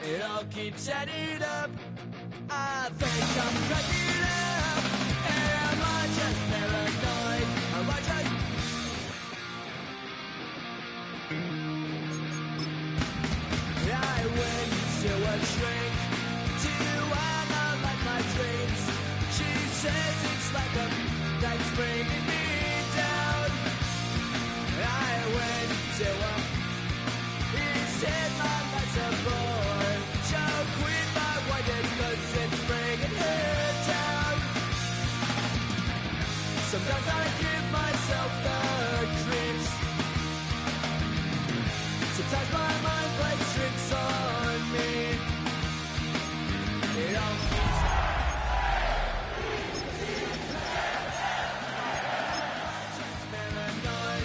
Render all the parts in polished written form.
It all keeps adding up. I think I'm cracking up. Am I just paranoid? Am I just... I went to a shrink to analyze my dreams. She says it's like a that's bringing me down. I went to a... He said my life's a bore. Choke with my wife because it's bringing her down. Sometimes I give myself the creeps. Sometimes my mind plays tricks on me. It all keeps paranoid.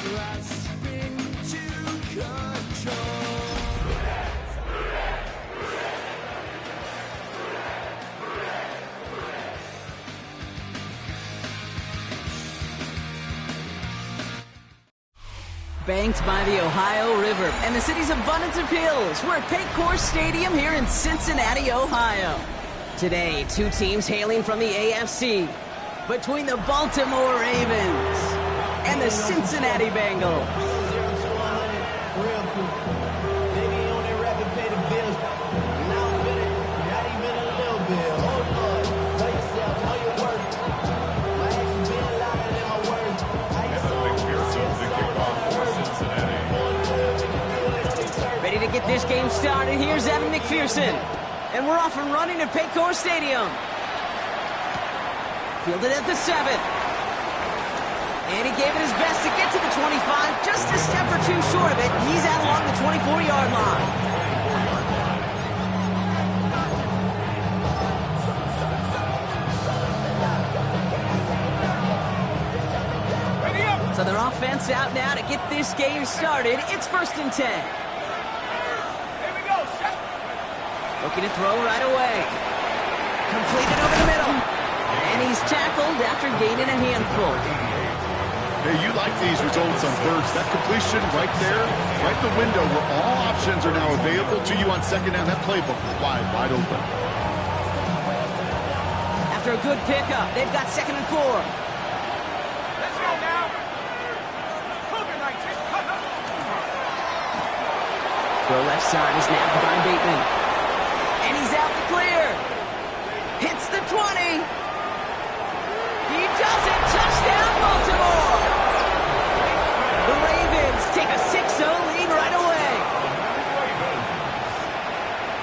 Grasping to control. Banked by the Ohio River and the city's abundance of hills, we're at Paycor Stadium here in Cincinnati, Ohio. Today, two teams hailing from the AFC, between the Baltimore Ravens and the Cincinnati Bengals. Ready to get this game started, here's Evan McPherson. And we're off and running at Paycor Stadium. Fielded at the 7. And he gave it his best to get to the 25, just a step or two short of it. He's out along the 24-yard line. So their offense out now to get this game started. It's 1st and 10. Here we go. Looking to throw right away. Completed over the middle. And he's tackled after gaining a handful. Hey, you like these results on first. That completion right there, right in the window where all options are now available to you on second down. That playbook wide open. After a good pickup, they've got 2nd and 4. Let's go now. Cougar 19. Throw left side is nabbed by Bateman. And he's out the clear. Hits the 20. He does it. Touchdown, Baltimore. The Ravens take a 6-0 lead right away.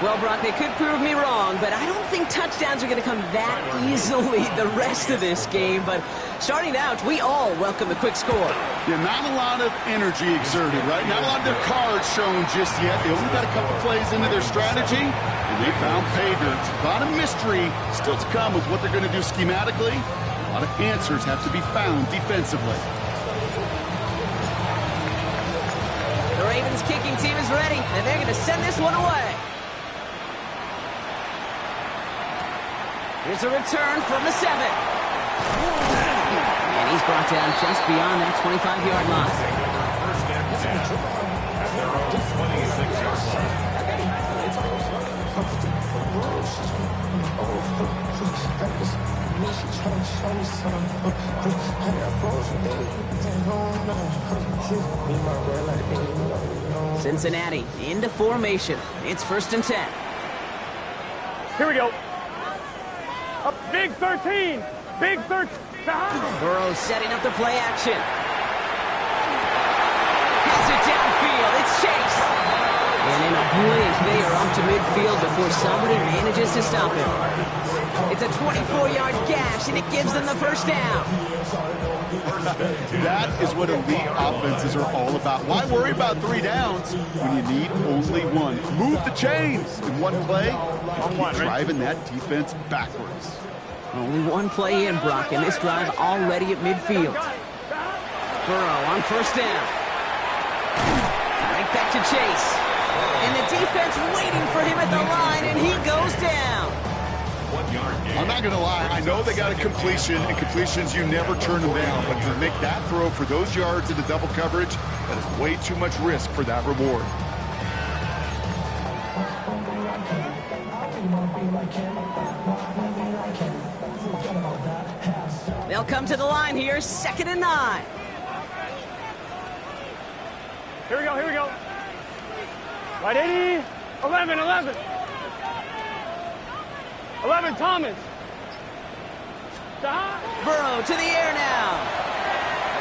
Well, Brock, they could prove me wrong, but I don't think touchdowns are going to come that easily the rest of this game. But starting out, we all welcome the quick score. Yeah, not a lot of energy exerted, right? Not a lot of their cards shown just yet. They only got a couple plays into their strategy, and they found pay dirt. A lot of mystery still to come with what they're going to do schematically. A lot of answers have to be found defensively. The Ravens kicking team is ready, and they're going to send this one away. Here's a return from the 7. And he's brought down just beyond that 25-yard line. Cincinnati into formation. It's 1st and 10. Here we go. Up big 13. Big 13. Burrow setting up the play action. Has it downfield. It's Chase. And in a blink, they are up to midfield before somebody manages to stop him. It's a 24-yard gash, and it gives them the first down. That is what elite offenses are all about. Why worry about 3 downs when you need only one? Move the chains in one play. Keep driving that defense backwards. Only one play in, Brock, and this drive already at midfield. Burrow on 1st down. Right back to Chase. And the defense waiting for him at the line, and he goes down. On that not going to lie, I know they got a completion, and completions, you never turn them down. But to make that throw for those yards into double coverage, that is way too much risk for that reward. They'll come to the line here, 2nd and 9. Here we go, here we go. Right 80, 11, 11. 11, Thomas. Burrow to the air now.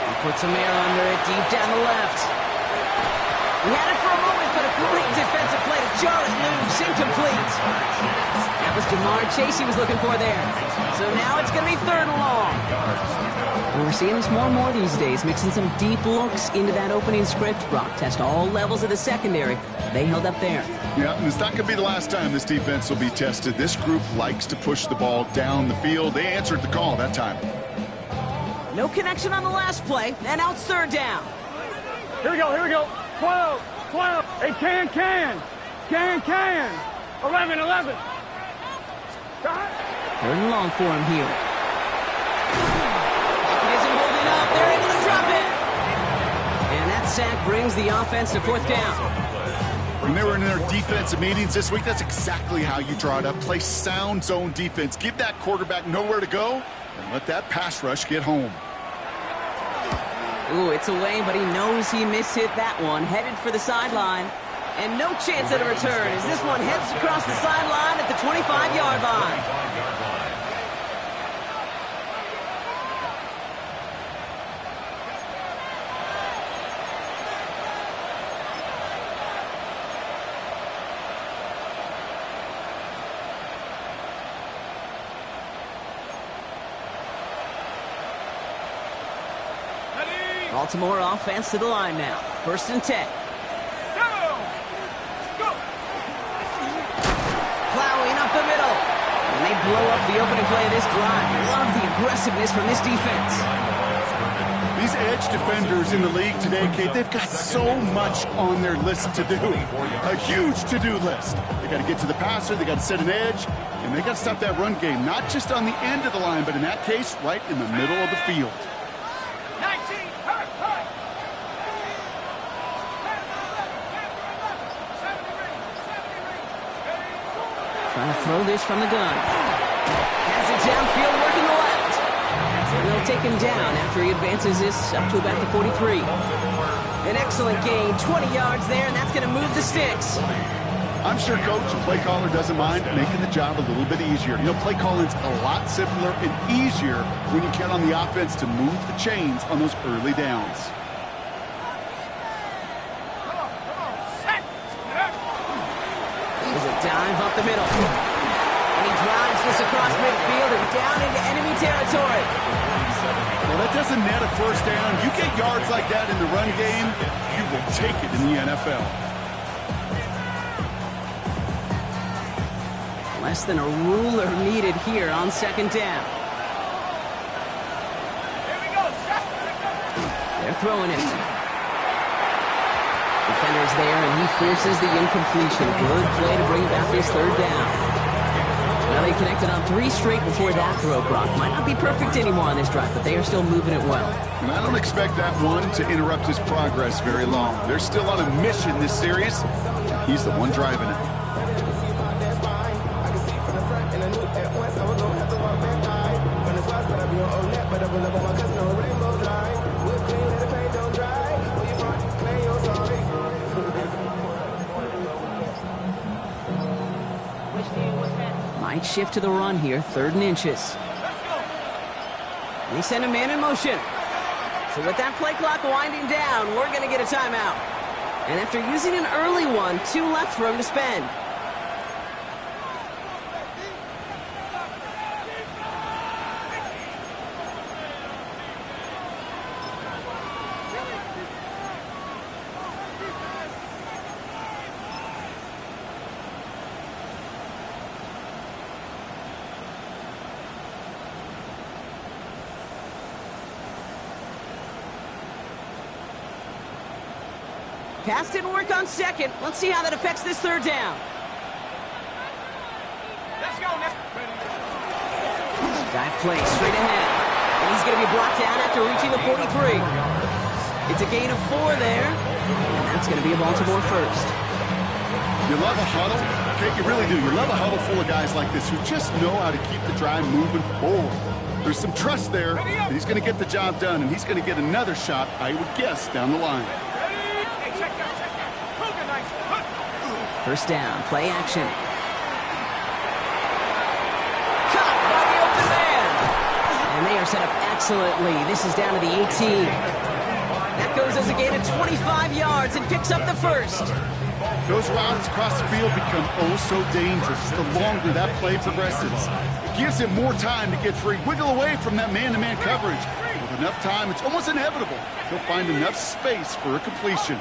He puts some air under it, deep down the left. He had it for a moment, but a great defensive play to jar it loose, incomplete. That was Jamar Chase he was looking for there. So now it's going to be 3rd and long. And we're seeing this more and more these days, mixing some deep looks into that opening script. Brock test all levels of the secondary. They held up there. Yeah, and it's not going to be the last time this defense will be tested. This group likes to push the ball down the field. They answered the call that time. No connection on the last play, and out 3rd down. Here we go, here we go. 12, 12. Hey, can. 11, 11. 3rd and long for him here. He isn't holding up. They're able to drop it. And that sack brings the offense to 4th down. When they were in their defensive meetings this week, that's exactly how you draw it up. Play sound zone defense. Give that quarterback nowhere to go, and let that pass rush get home. Ooh, it's away, but he knows he mishit that one. Headed for the sideline. And no chance at a return as this one heads across the sideline at the 25-yard line. Baltimore offense to the line now. 1st and 10. Plowing up the middle. And they blow up the opening play of this drive. Love the aggressiveness from this defense. These edge defenders in the league today, Kate, they've got so much on their list to do. A huge to-do list. They got to get to the passer, they got to set an edge, and they got to stop that run game, not just on the end of the line, but in that case, right in the middle of the field. Trying to throw this from the gun. Has it downfield, working the left. And they'll take him down after he advances this up to about the 43. An excellent gain, 20 yards there, and that's going to move the sticks. I'm sure Coach, the play caller, doesn't mind making the job a little bit easier. You know, play calling's a lot simpler and easier when you count on the offense to move the chains on those early downs. Dive up the middle. And he drives this across midfield and down into enemy territory. Well, that doesn't net a 1st down. You get yards like that in the run game, you will take it in the NFL. Less than a ruler needed here on 2nd down. They're throwing it. Defenders there, and he forces the incompletion. Good play to bring about this 3rd down. Well, they connected on 3 straight before that throw, Brock. Might not be perfect anymore on this drive, but they are still moving it well. And I don't expect that one to interrupt his progress very long. They're still on a mission this series. He's the one driving it. Might shift to the run here, 3rd and inches. They send a man in motion. So with that play clock winding down, we're going to get a timeout. And after using an early one, 2 left for him to spend. Pass didn't work on 2nd. Let's see how that affects this 3rd down. Let's go now. Dive play straight ahead. And he's going to be brought down after reaching the 43. It's a gain of 4 there. And that's going to be a Baltimore first. You love a huddle? Okay, you really do. You love a huddle full of guys like this who just know how to keep the drive moving forward. There's some trust there that he's going to get the job done, and he's going to get another shot, I would guess, down the line. First down, play action. Caught by the open man. And they are set up excellently. This is down to the 18. That goes as a gain of 25 yards and picks up the first. Those routes across the field become oh so dangerous the longer that play progresses. It gives him more time to get free, wiggle away from that man-to-man coverage. With enough time, it's almost inevitable. He'll find enough space for a completion.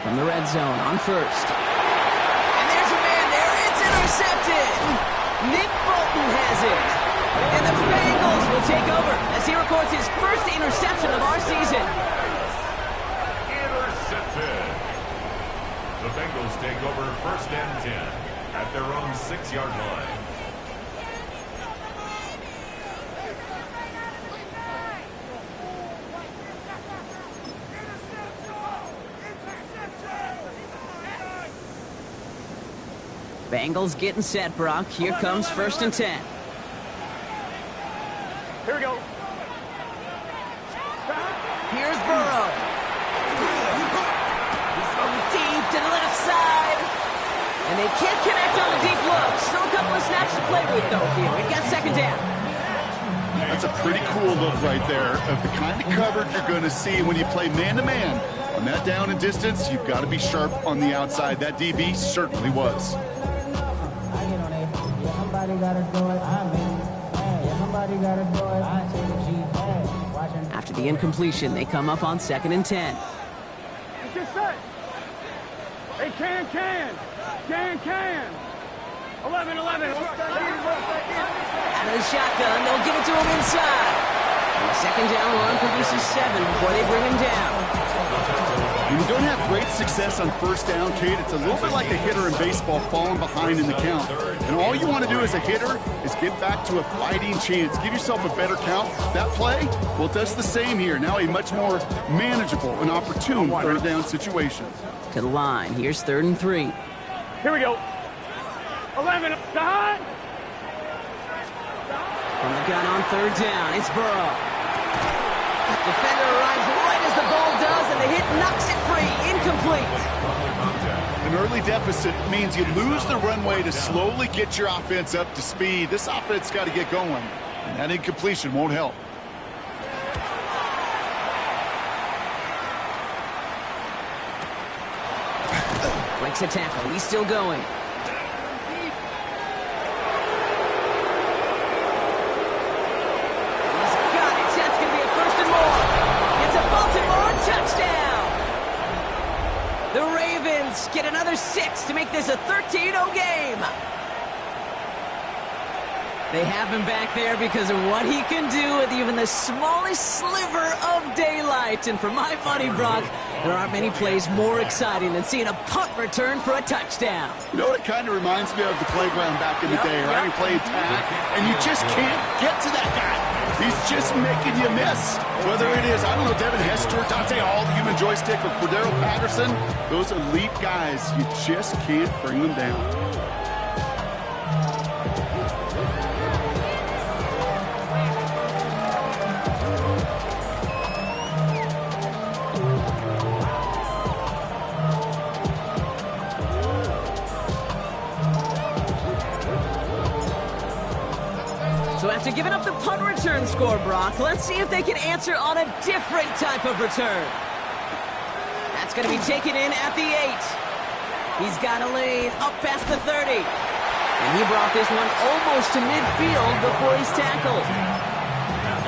From the red zone on first. And there's a man there. It's intercepted. Nick Bolton has it. And the Bengals will take over as he records his first interception of our season. Intercepted. The Bengals take over first and 10 at their own 6-yard line. Bengals getting set, Brock. Here comes first and 10. Here we go. Here's Burrow. He's going deep to the left side. And they can't connect on the deep look. Still a couple of snaps to play with, though, here. We've got second down. That's a pretty cool look right there of the kind of coverage you're going to see when you play man-to-man. On that down and distance, you've got to be sharp on the outside. That DB certainly was. After the incompletion, they come up on second and 10. Let's get set. Hey, can. 11. Out of the shotgun, they'll give it to him inside. And the second down run produces 7 before they bring him down. When you don't have great success on first down, Kate, it's a little bit like a hitter in baseball falling behind in the count. And all you want to do as a hitter is get back to a fighting chance. Give yourself a better count. That play, well, it does the same here. Now a much more manageable and opportune third down situation. To the line. Here's 3rd and 3. Here we go. 11. Behind. From the gun on 3rd down, it's Burrow. Defender arrives right as the ball does, and the hit knocks it free. Incomplete. An early deficit means you lose the runway to slowly get your offense up to speed. This offense got to get going, and that incompletion won't help. Breaks a tackle. He's still going. The Ravens get another 6 to make this a 13-0 game. They have him back there because of what he can do with even the smallest sliver of daylight. And for my money, Brock, there aren't many plays more exciting than seeing a punt return for a touchdown. You know what it kind of reminds me of? The playground back in the day, right? You play tag, and you just can't get to that guy. He's just making you miss. Whether it is, I don't know, Devin Hester, Dante Hall, the human joystick, or Cordero Patterson, those elite guys, you just can't bring them down. So after giving up the punt return score, Brock, let's see if they can answer on a different type of return. That's going to be taken in at the 8. He's got a lane up past the 30. And he brought this one almost to midfield before he's tackled.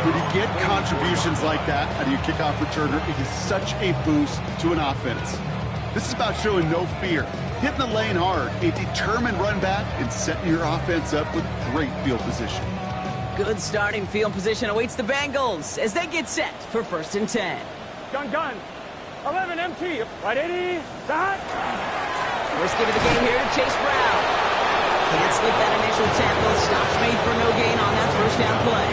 When you get contributions like that out of your kickoff returner, it is such a boost to an offense. This is about showing no fear, hitting the lane hard, a determined run back, and setting your offense up with great field position. Good starting field position awaits the Bengals as they get set for first and 10. Gun. 11 MT. Right 80. Dot. First give of the game here to Chase Brown. Can't slip that initial tackle. Stops made for no gain on that first down play.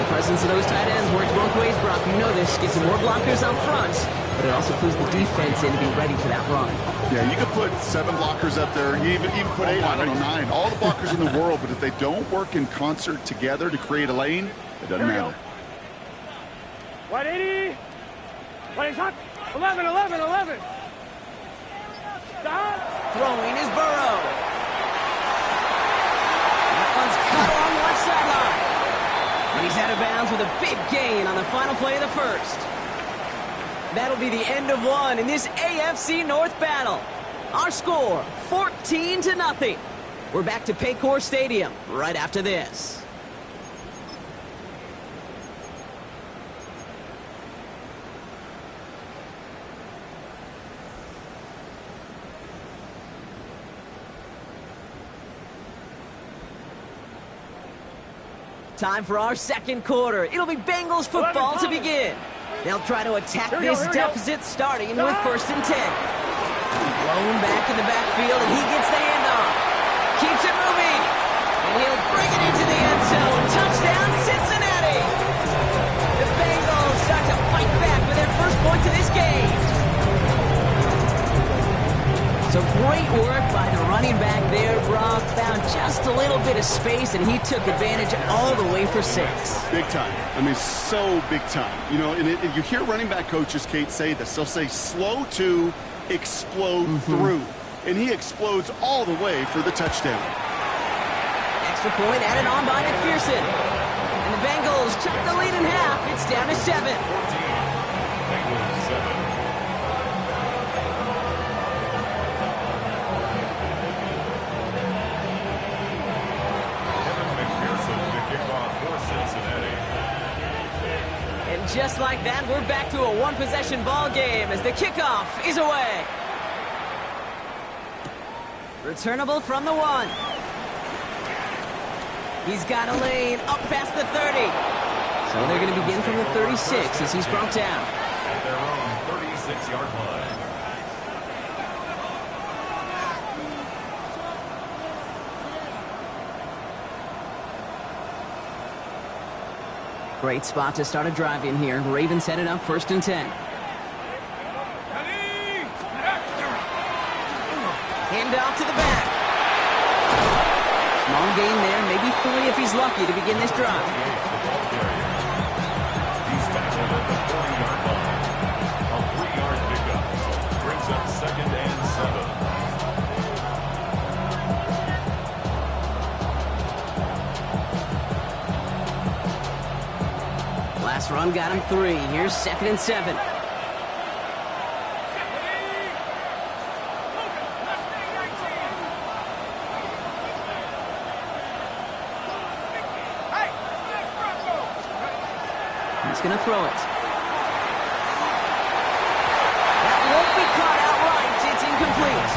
The presence of those tight ends works both ways, Brock. You know this. Gets some more blockers up front, but it also clues the defense in to be ready for that run. Yeah, you could put 7 blockers up there, even put 8, I don't know, 9. All the blockers in the world, but if they don't work in concert together to create a lane, it doesn't matter. 180. 180, shot. 11, 11, 11. Stop. Throwing is Burrow. That one's cut along the left sideline. And he's out of bounds with a big gain on the final play of the first. That'll be the end of one in this AFC North battle. Our score, 14-0. We're back to Paycor Stadium right after this. Time for our second quarter. It'll be Bengals football to begin. They'll try to attack this deficit starting with 1st and 10. Blown back in the backfield, and he gets the handoff. Keeps it moving, and he'll bring it into the end zone. Touchdown, Cincinnati! The Bengals start to fight back for their first points of this game. So great work by the running back there, Brock. Found just a little bit of space, and he took advantage all the way for 6. Big time. I mean, so big time. You know, and you hear running back coaches, Kate, say this. They'll say slow to explode through. And he explodes all the way for the touchdown. Extra point added on by McPherson. And the Bengals cut the lead in half. It's down to 7. 14. Bengals 7. Just like that, we're back to a one-possession ball game as the kickoff is away. Returnable from the 1. He's got a lane up past the 30. So they're going to begin from the 36 as he's brought down. At their own 36-yard line. Great spot to start a drive in here. Ravens headed up 1st and 10. Hand off to the back. Small gain there, maybe 3 if he's lucky to begin this drive. He's tackled at the 40-yard line. A 3-yard pickup brings up 2nd and 7. Last run got him 3. Here's 2nd and 7. He's going to throw it. That won't be caught outright. It's incomplete.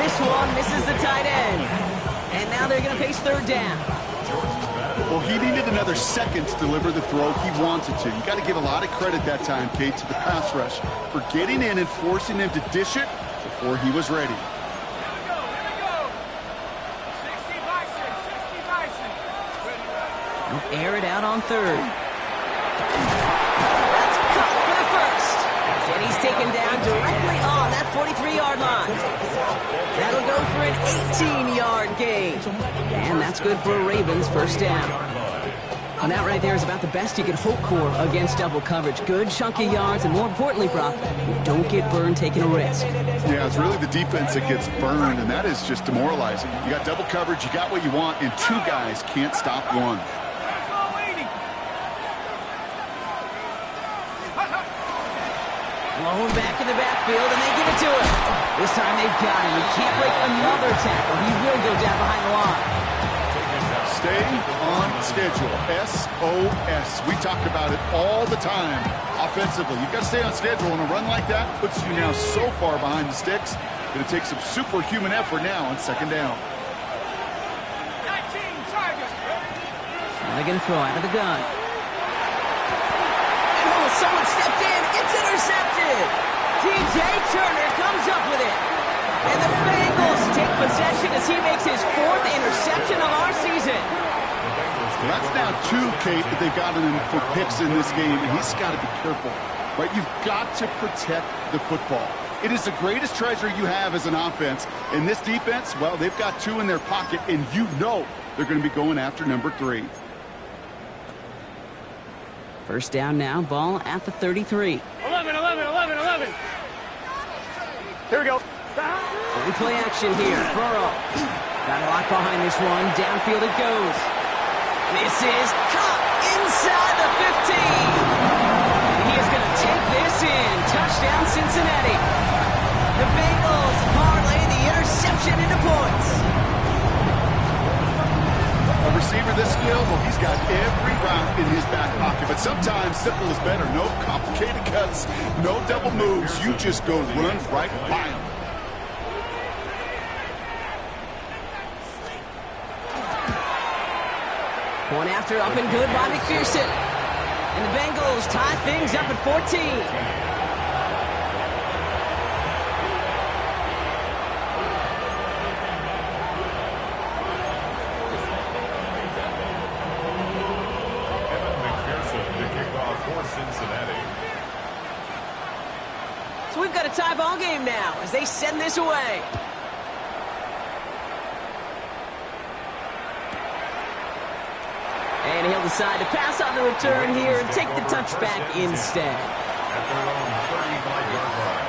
This one misses the tight end. And now they're going to face 3rd down. Well, he needed another second to deliver the throw he wanted to. You got to give a lot of credit that time, Kate, to the pass rush for getting in and forcing him to dish it before he was ready. He'll air it out on 3rd. That's cut for the 1st. And he's taken down directly on that 43-yard line. That'll go for an 18-yard gain. And that's good for a Ravens 1st down. And that right there is about the best you could hope for against double coverage. Good chunk of yards, and more importantly, Brock, you don't get burned taking a risk. Yeah, it's really the defense that gets burned, and that is just demoralizing. You got double coverage, you got what you want, and 2 guys can't stop one. Blown back in the backfield, and they give it to him. This time they've got him. He can't break another tackle. He will go down behind the line. Stay on schedule. SOS. We talk about it all the time offensively. You've got to stay on schedule, and a run like that puts you now so far behind the sticks that it takes some superhuman effort now on 2nd down. Now they're going to throw out of the gun. Oh, someone stepped in. It's intercepted. DJ Turner comes up with it. And the Bengals take possession makes his 4th interception of our season. Well, that's now 2, Kate, that they've gotten him for picks in this game, and he's got to be careful. Right? You've got to protect the football. It is the greatest treasure you have as an offense. And this defense, well, they've got 2 in their pocket, and you know they're going to be going after number 3. First down now, ball at the 33. 11. Here we go. Play action here. Burrow. Got a lot behind this one. Downfield it goes. This is caught inside the 15. He is going to take this in. Touchdown, Cincinnati. The Bengals parlay the interception into points. A receiver this skilled, well, he's got every route in his back pocket. But sometimes simple is better. No complicated cuts, no double moves. You just go run right by him. One after up and good by McPherson. And the Bengals tie things up at 14. Cincinnati. So we've got a tie ball game now as they send this away. And he'll decide to pass on the return here and take the touchback instead. At their own 35-yard line.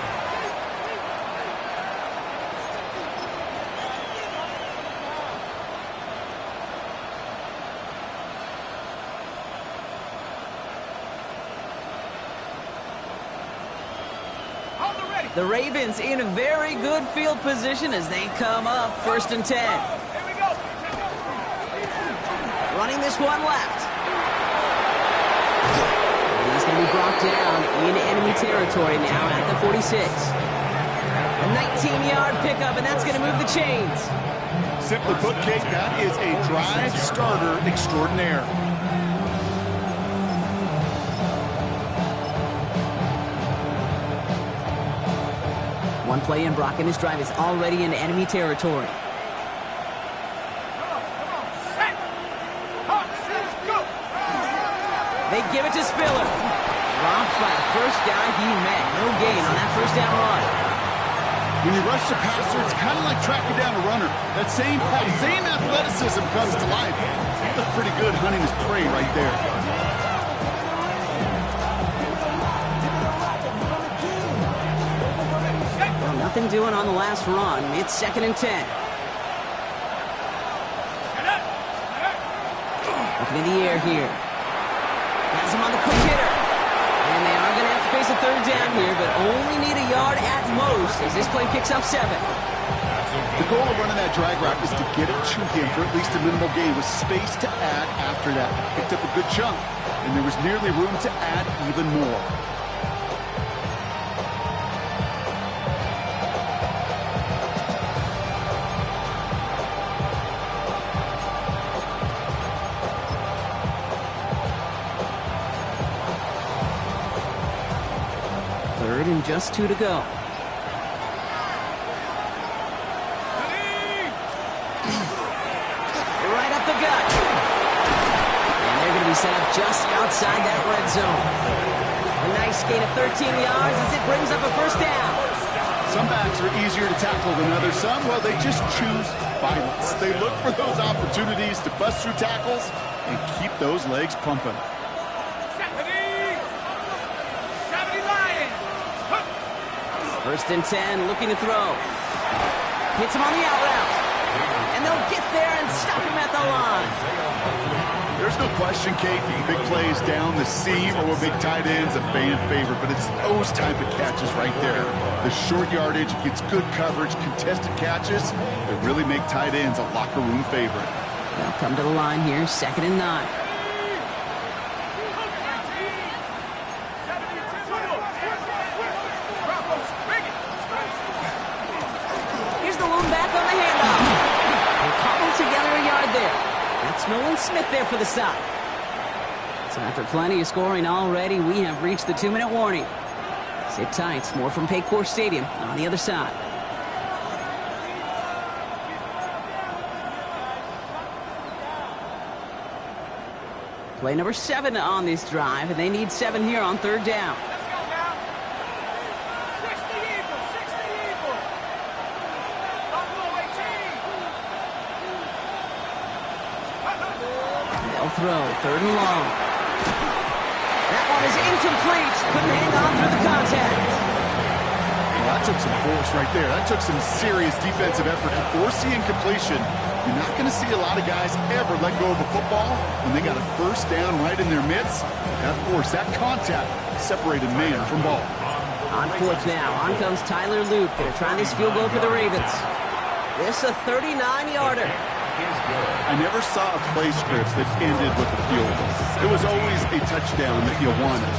The Ravens in a very good field position as they come up 1st and 10. Running this one left. And he's going to be brought down in enemy territory now at the 46. A 19-yard pickup, and that's going to move the chains. Simply put, Kate, that is a drive starter extraordinaire. One play in, Brock, and his drive is already in enemy territory. They give it to Spiller. Dropped by the first guy he met. No gain on that first down run. When you rush the passer, it's kind of like tracking down a runner. That same athleticism comes to life. He looked pretty good hunting his prey right there. Well, nothing doing on the last run. It's 2nd and 10. Looking in the air here. Has him on the quick hitter. And they are going to have to face a 3rd down here, but only need a yard at most as this play picks up 7. The goal of running that drag route is to get it to him for at least a minimal gain with space to add after that. Picked up a good chunk, and there was nearly room to add even more. Third and just 2 to go. Right up the gut. And they're going to be set up just outside that red zone. A nice gain of 13 yards as it brings up a 1st down. Some backs are easier to tackle than others. Some, well, they just choose violence. They look for those opportunities to bust through tackles and keep those legs pumping. 1st and 10, looking to throw. Hits him on the out route. And they'll get there and stop him at the line. There's no question, Kate, big plays down the seam or with big tight ends, a fan favorite, but it's those type of catches right there. The short yardage, gets good coverage, contested catches that really make tight ends a locker room favorite. They'll come to the line here, 2nd and 9. Nolan Smith there for the stop. So after plenty of scoring already, we have reached the 2-minute warning. Sit tight. More from Paycor Stadium on the other side. Play number 7 on this drive, and they need 7 here on third down. They'll throw, third and long. That one is incomplete. Couldn't hang on through the contact. Well, that took some force right there. That took some serious defensive effort to force the incompletion. You're not going to see a lot of guys ever let go of a football when they got a first down right in their midst. That force, that contact, separated man from ball. On fourth now, on comes Tyler Luke. Going to try this field goal for the Ravens. This a 39-yarder. I never saw a play script that ended with a field goal. It was always a touchdown that you wanted.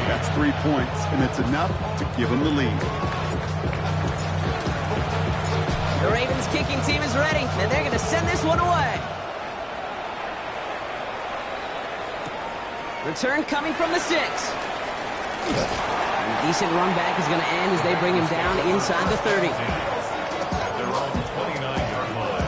That's 3 points, and it's enough to give them the lead. The Ravens kicking team is ready, and they're going to send this one away. Return coming from the 6. A decent run back is going to end as they bring him down inside the 30. Their own 29-yard line.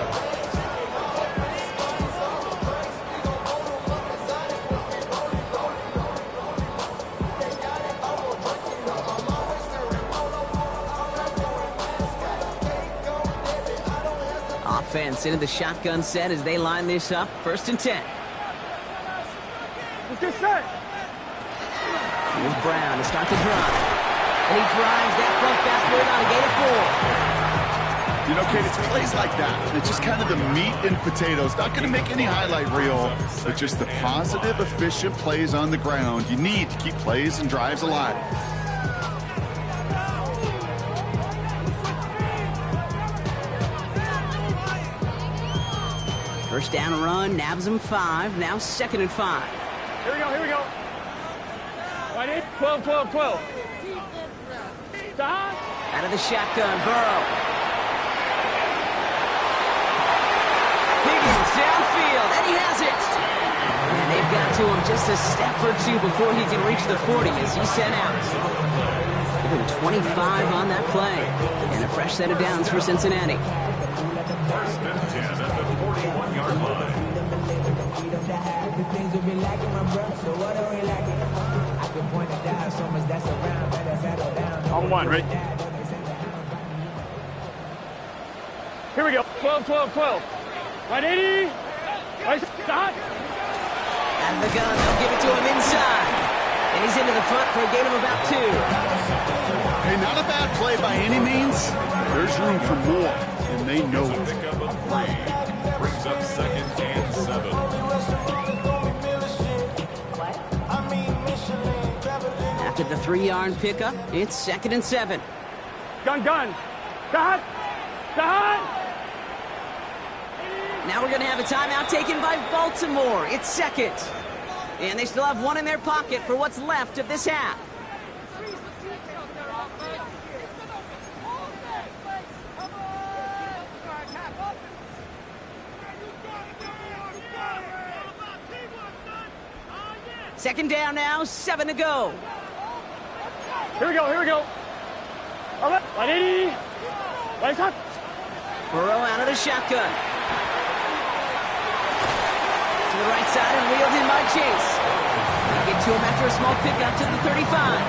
Offense into the shotgun set as they line this up. First and 10. Let's get set. Here's Brown to start the drive. And he drives that front backward on a gain of 4. You know, Kate, it's plays like that. It's just kind of the meat and potatoes. Not going to make any highlight reel, but just the positive, efficient plays on the ground. You need to keep plays and drives alive. First down run, nabs him 5. Now second and 5. Here we go, here we go. Right in, 12, 12, 12. Stop. Out of the shotgun, Burrow. Higgins downfield, and he has it. And they've got to him just a step or 2 before he can reach the 40 as he's sent out. Give him 25 on that play. And a fresh set of downs for Cincinnati. First and 10 at the 41-yard line. On one, ready? Here we go. 12, 12, 12. Right 80. Right, stop. Out of the gun, they'll give it to him inside. And he's into the front for a gain of about 2. Hey, not a bad play by any means. There's room for more, and they know It's a it. pickup of 3. Brings up second and 7. After the 3-yard pickup, it's second and 7. Gun, gun. Stop. Stop. Now we're going to have a timeout taken by Baltimore. It's second. And they still have one in their pocket for what's left of this half. Second down now, 7 to go. Here we go, here we go. All right, right 80. Right stop. Burrow out of the shotgun. To the right side and wheeled in by Chase. They get to him after a small pickup to the 35.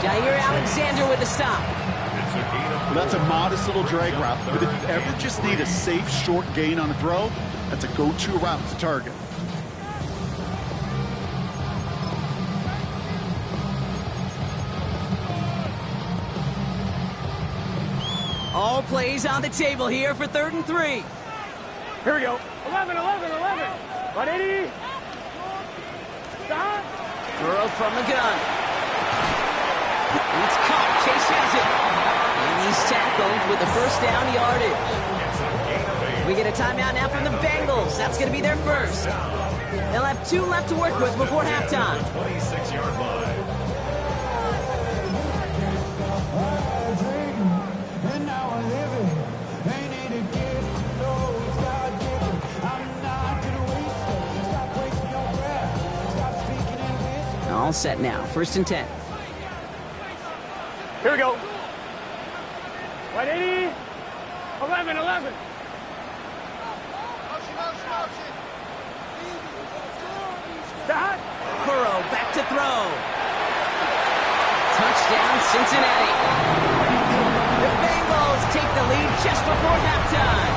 Jair Alexander with the stop. It's a gain of Well, that's a modest little drag route, but if you ever just need a safe, short gain on a throw, that's a go-to route to target. All plays on the table here for third and 3. Here we go. 11, 11, 11. Right 80. Stop. Burrow from the gun. It's caught. Chase has it. And he's tackled with the first down yardage. We get a timeout now from the Bengals. That's going to be their first. They'll have 2 left to work with before halftime. 26-yard line. All set now. First and 10. Here we go. Right 80. 11, 11. Stop. back to throw. Touchdown, Cincinnati. The Bengals take the lead just before halftime.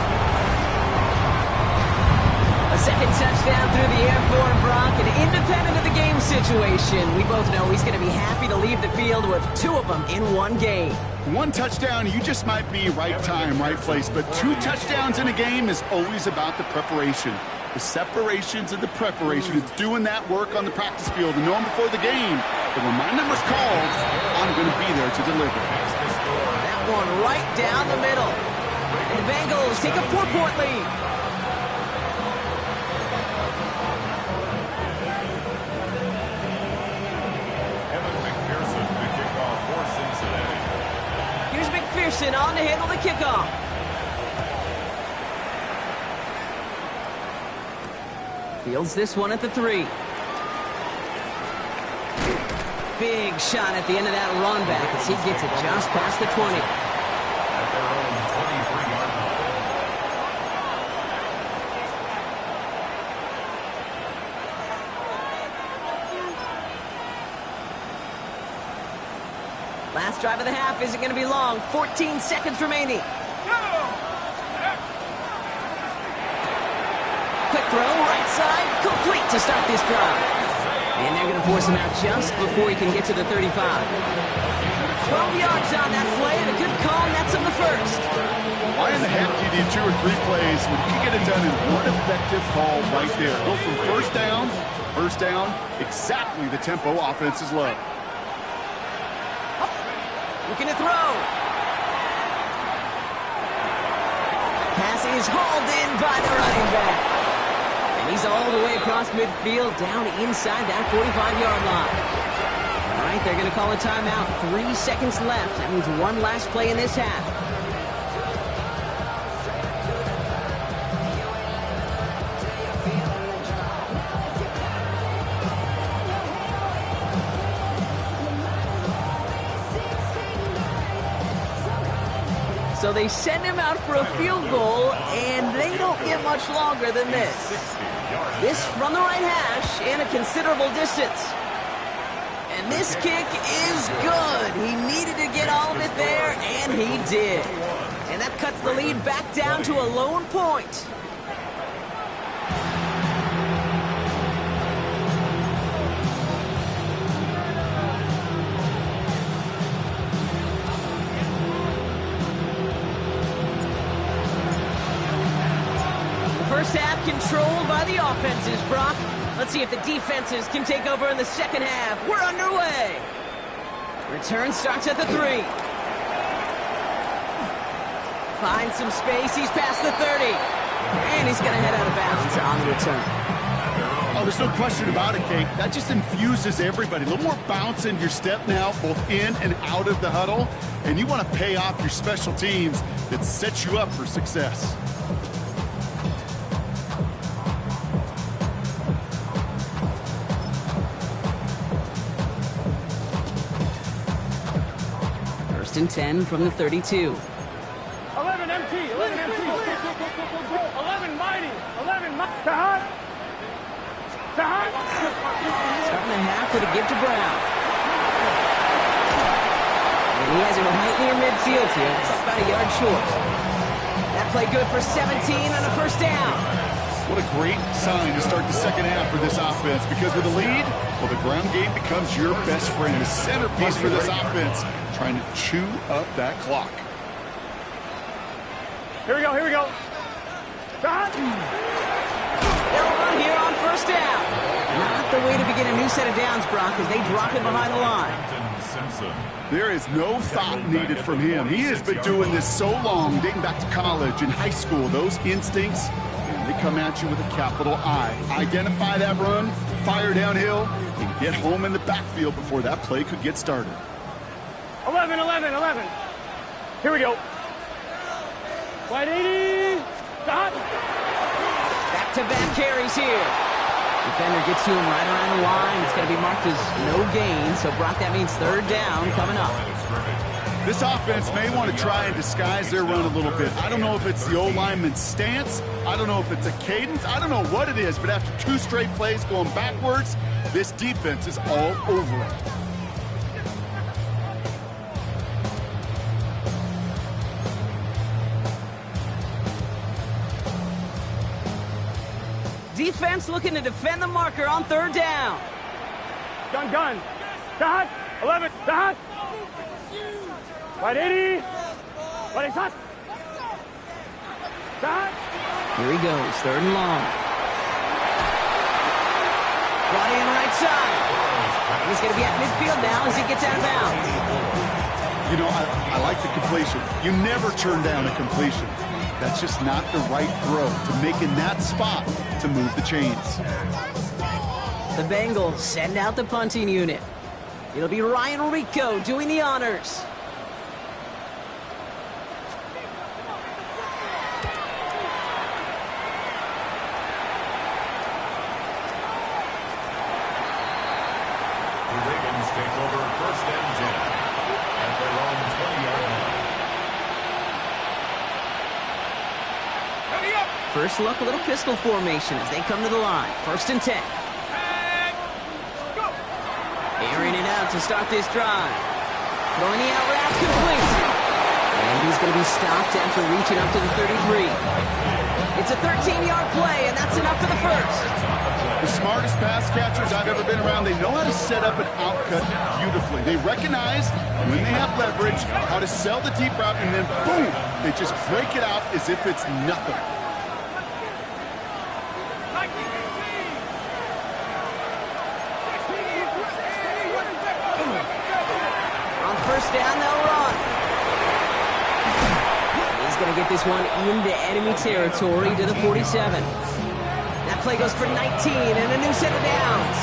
A second touchdown through the air for Brock, and independent of the game situation, we both know he's going to be happy to leave the field with 2 of them in one game. 1 touchdown, you just might be right time, right place, but 2 touchdowns in a game is always about the preparation. The separations and the preparation. It's doing that work on the practice field and knowing before the game that when my number's called, I'm going to be there to deliver. That one right down the middle. And the Bengals take a 4-point lead. Evan McPherson, the kickoff for Cincinnati. Here's McPherson on to handle the kickoff. Fields this one at the 3. Big shot at the end of that run back as he gets it just past the 20. At their own 23-yard line. Last drive of the half isn't going to be long. 14 seconds remaining. Quick throw, right side, complete to start this drive. And they're going to force him out just before he can get to the 35. 12 yards on that play, and a good call nets him the first. Why in the heck do you need 2 or 3 plays when you can get it done in one effective call right there? Go from first down, exactly the tempo offenses love. Looking to throw. Pass is hauled in by the running back. And he's all the way across midfield, down inside that 45-yard line. All right, they're going to call a timeout. 3 seconds left. That means one last play in this half. So they send him out for a field goal, and they don't get much longer than this. This from the right hash and a considerable distance. And this kick is good. He needed to get all of it there, and he did. And that cuts the lead back down to a lone point. First half controlled by the offenses, Brock. Let's see if the defenses can take over in the second half. We're underway. Return starts at the 3. Finds some space. He's past the 30. And he's going to head out of bounds on the return. Oh, there's no question about it, Kate. That just infuses everybody. A little more bounce in your step now, both in and out of the huddle. And you want to pay off your special teams that set you up for success. First and 10 from the 32. 11 MT, 11 MT. 11 mighty, 11 mighty. Tahat. Starting the half with a give to Brown. And he has it right near midfield here. It's about a yard short. That play good for 17 on a first down. What a great sign to start the second half for this offense, because with a lead, well, the ground game becomes your best friend, the centerpiece for this offense, trying to chew up that clock. Here we go, here we go. They'll run here on first down. Not the way to begin a new set of downs, Brock, as they drop him behind the line. There is no thought needed from him. He has been doing this so long, dating back to college and high school. Those instincts, they come at you with a capital I. Identify that run, fire downhill, and get home in the backfield before that play could get started. 11. Here we go. Wide 80. Back-to-back carries here. Defender gets to him right around the line. It's going to be marked as no gain. So, Brock, that means third down coming up. This offense may want to try and disguise their run a little bit. I don't know if it's the O-lineman's stance. I don't know if it's a cadence. I don't know what it is. But after 2 straight plays going backwards, This defense is all over it. Defense looking to defend the marker on third down. Gun. Dot. 11. Dot. Right 80. Right shot. Dot. Here he goes, third and long. Brought in right side. And he's going to be at midfield now as he gets out of bounds. You know, I like the completion. You never turn down a completion. That's just not the right throw to make in that spot to move the chains. The Bengals send out the punting unit. It'll be Ryan Rico doing the honors. The Ravens take over first and 10 at their own 20-yard line. First look, a little pistol formation as they come to the line. First and 10. Airing it out to start this drive. Throwing the out route complete. And he's going to be stopped after reaching up to the 33. It's a 13-yard play, and that's enough for the first. The smartest pass catchers I've ever been around, they know how to set up an outcut beautifully. They recognize when they have leverage, how to sell the deep route, and then boom, they just break it out as if it's nothing. On first down, they'll run. He's going to get this one into enemy territory to the 47. That play goes for 19 and a new set of downs.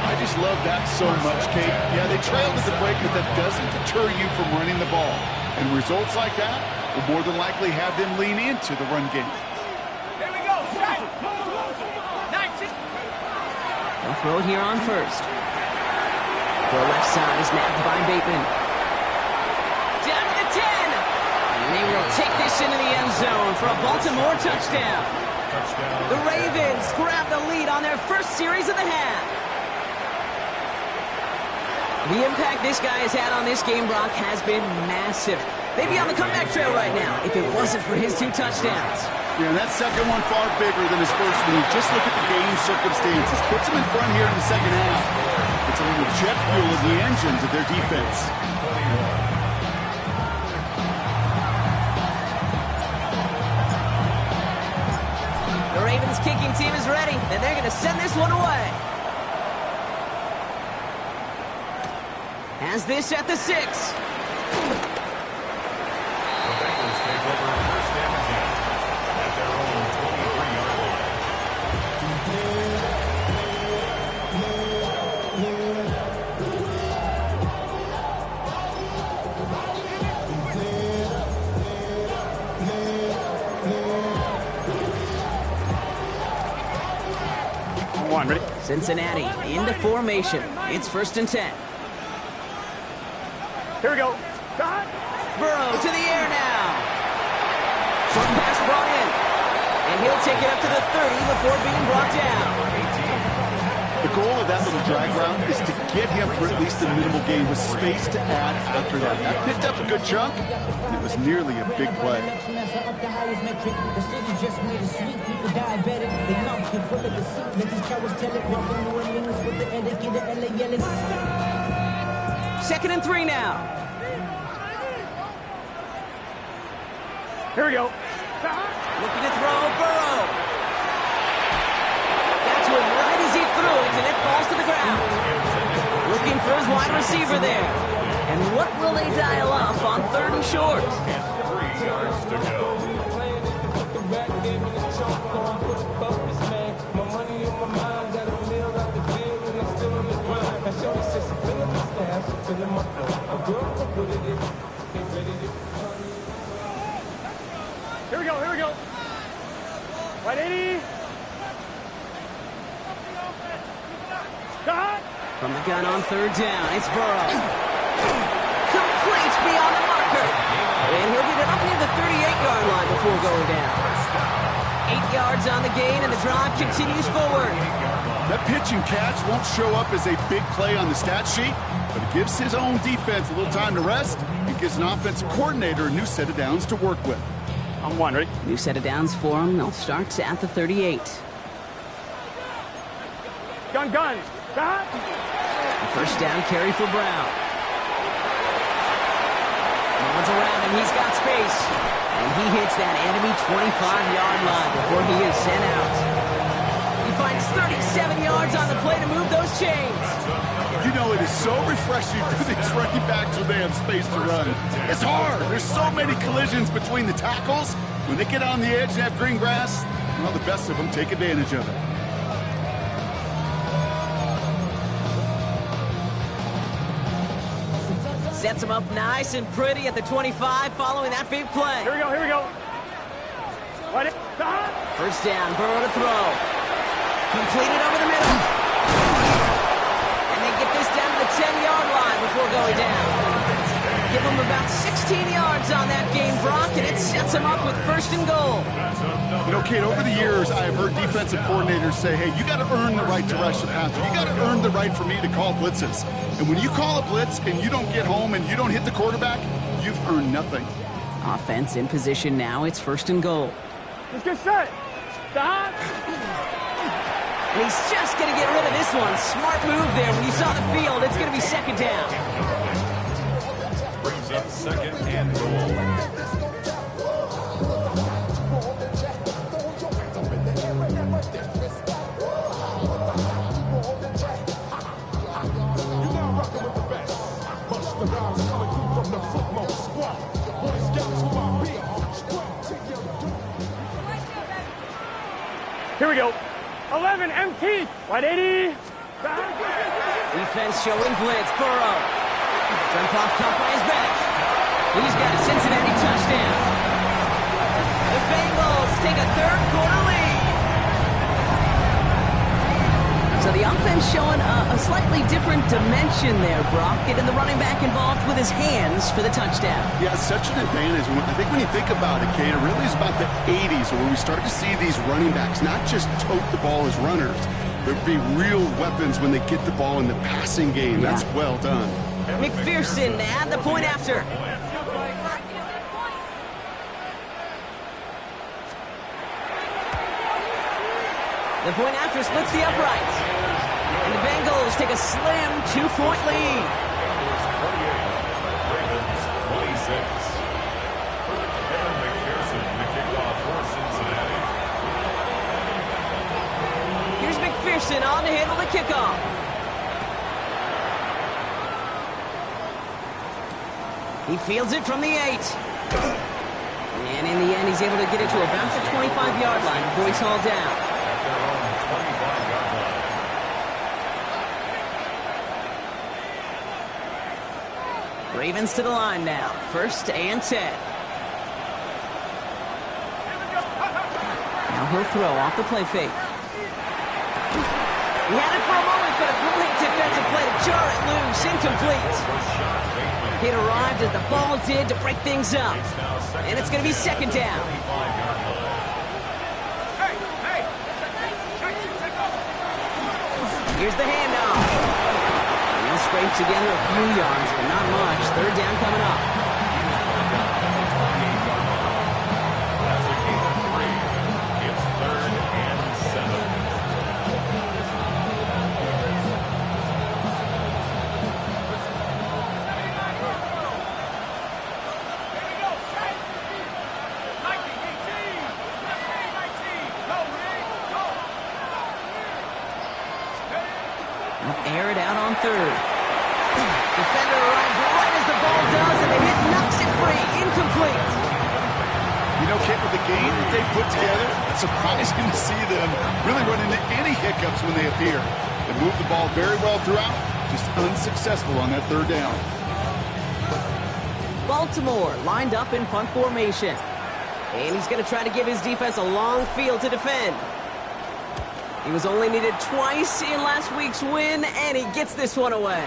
I just love that so much, Kate. Yeah, they trailed at the break, but that doesn't deter you from running the ball. And results like that will more than likely have them lean into the run game. Here we go. Shot. 19. They'll throw it here on first. The left side is nabbed by Bateman. Down to the 10. And they will take this into the end zone for a Baltimore touchdown. The Ravens grab the lead on their first series of the half. The impact this guy has had on this game, Brock, has been massive. They'd be on the comeback trail right now if it wasn't for his 2 touchdowns. Yeah, and that second one far bigger than his first one. Just look at the game circumstances. Puts them in front here in the second half. It's a little jet fuel in the engines of their defense. The Ravens kicking team is ready, and they're going to send this one away. Has this at the 6. The Bengals take over first and 10 at their own 23-yard line. One, ready? Cincinnati into formation. It's first and 10. Here we go. Shot. Burrow to the air now. Short pass brought in. And he'll take it up to the 30 before being brought down. The goal of that little drag route is to get him for at least a minimal gain with space to add after that. That picked up a good chunk, and it was nearly a big play. Second and 3 now. Here we go. Looking to throw Burrow. Got to him right as he threw it, and it falls to the ground. Looking for his wide receiver there. And what will they dial up on third and short? 3 yards to go. Here we go. Right 80. Shot. From the gun on third down, it's Burrow. Complete beyond the marker. And he'll get it up near the 38-yard line before going down. 8 yards on the gain, and the drive continues forward. That pitch and catch won't show up as a big play on the stat sheet, but it gives his own defense a little time to rest and gives an offensive coordinator a new set of downs to work with. On one, ready? New set of downs for him. They'll start at the 38. Gun. Stop. First down carry for Brown. No one's around him. He's got space. And he hits that enemy 25-yard line before he is sent out. He finds 37 yards on the play to move those chains. You know, it is so refreshing for these running backs when they have space to run. It's hard. There's so many collisions between the tackles. When they get on the edge and have green grass, well, the best of them take advantage of it. Sets him up nice and pretty at the 25 following that big play. Here we go. Ready? Stop. First down, Burrow to throw. Completed over the middle. And they get this down to the 10-yard line before going down. Give them about 16 yards on that game, Brock, and it sets them up with first and goal. You know, Kate, over the years, I have heard defensive coordinators say, hey, you got to earn the right to rush the passer. You got to earn the right for me to call blitzes. And when you call a blitz and you don't get home and you don't hit the quarterback, you've earned nothing. Offense in position now. It's first and goal. Let's get set. Stop. And he's just going to get rid of this one. Smart move there. When you saw the field, it's going to be second down. Brings up second and goal. Here we go. 11, MT. 180. Defense showing blitz. Burrow. Drumpoff caught by his back. He's got a Cincinnati touchdown. The Bengals take a third-quarter lead. So the offense showing a slightly different dimension there, Brock. Getting the running back involved with his hands for the touchdown. Yeah, it's such an advantage. I think when you think about it, Kate, it really is about the 80s where we start to see these running backs not just tote the ball as runners, but be real weapons when they get the ball in the passing game. Yeah. That's well done. McPherson to add the point after. The point after splits the uprights. And the Bengals take a slim 2-point lead. Ravens 26. Kevin McPherson to kick off for Cincinnati. Here's McPherson on to handle the kickoff. He fields it from the 8. And in the end, he's able to get it to about the 25-yard line before he's hauled down. Ravens to the line now. First and 10. Now he'll throw off the play fake. He had it for a moment, but a great defensive play to jar it loose. Incomplete. It arrived as the ball did to break things up. And it's going to be second down. Here's the handoff. He'll scrape together a few yards, but not much. Third down coming up. That's a gain of 3. It's third and 7. Air it out on third. Defender arrives right as the ball does, and the hit knocks it free. Incomplete. You know, Kit, with the game that they put together, it's surprising to see them really run into any hiccups when they appear. They move the ball very well throughout, just unsuccessful on that third down. Baltimore lined up in punt formation. And he's going to try to give his defense a long field to defend. He was only needed twice in last week's win, and he gets this one away.